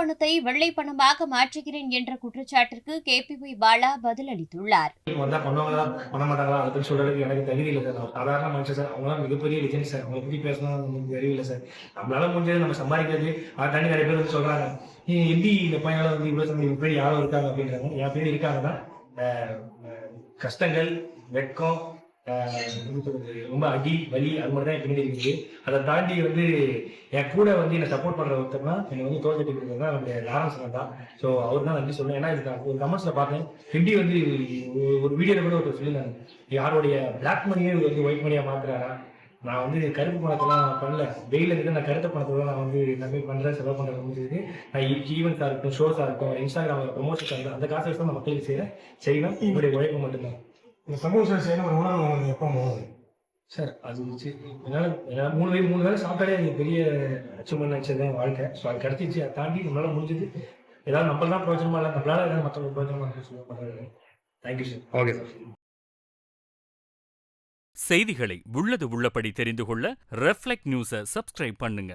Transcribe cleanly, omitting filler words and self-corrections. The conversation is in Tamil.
பணத்தை வெள்ளை பணமாக மாற்றுகிறேன் என்ற குற்றச்சாட்டிற்கு KPY பாலா பதிலளித்துள்ளார். எனக்கு தகுதி இல்லை சார். சாதாரண மனுஷன் சார். அவங்களாம் மிகப்பெரிய லிஜெண்ட் சார். அவங்களை பத்தி பேசணும் தெரியல சார். நம்மளால முடிஞ்சது நம்ம சம்பாதிக்கிறது அதை தாண்டி நிறைய பேர் வந்து சொல்றாங்க, நீ எப்படி இந்த பையனால வந்து இவ்வளவு சம்பளம் பேர் யாரும் இருக்காங்க அப்படின்றாங்க. என் பேர் இருக்காங்கன்னா கஷ்டங்கள், வெட்கம், ரொம்ப அடி வலி அது மாதிரி தான் பின்னாடி இருக்குது. அதை தாண்டி வந்து என் கூட வந்து என்னை சப்போர்ட் பண்ற ஒருத்தர்னா என்னை வந்து தோல்கட்டி கொடுக்குறது தான் நம்மளுடைய லாரன்ஸ் தான். ஸோ அவர் தான் நன்றி சொல்லுவேன். ஏன்னா இதுக்கு ஒரு கமெண்ட்ஸ்ல பார்த்தேன், ரெட்டி வந்து ஒரு வீடியோல கூட ஒருத்தர் சொல்லியிருந்தாங்க, யாருடைய பிளாக் மணியே வந்து ஒயிட் மணியா மாத்துறாரா, நான் வந்து கருப்பு பணத்தெல்லாம் பண்ணல, வெயில இருந்து நான் கருத்த பணத்தை நான் வந்து எல்லாமே பண்றேன், செலவு பண்றது முடிஞ்சது. நான் ஈவெண்ட்ஸா இருக்கட்டும், ஷோஸா இருக்கட்டும், இன்ஸ்டாகிராம்ல ப்ரொமோஷன்ஸ் ஆகட்டும், அந்த காசு வச்சு நான் மக்களுக்கு செய்வேன். என்னுடைய உழைப்பு மட்டும்தான். இந்த சமூக சேவை செய்யணும் ஒரு உணர்வு எப்போ சார்? அது என்னால் 3 வேளை சாப்பிட்டாலே அது பெரிய அச்சீவ்மெண்ட் நினச்சது என் வாழ்க்கை. ஸோ அது கிடச்சிச்சு. அதை தாண்டி நம்மளால முடிஞ்சது ஏதாவது நம்மளால பிரயோஜனமா இல்லை, நம்மளால ஏதாவது மற்றவங்க பிரயோஜனமா பண்ணுறது. Thank you sir. Okay sir. செய்திகளை உள்ளது உள்ளபடி தெரிந்து கொள்ள ரெஃப்ளெக்ட் நியூஸை சப்ஸ்கிரைப் பண்ணுங்க.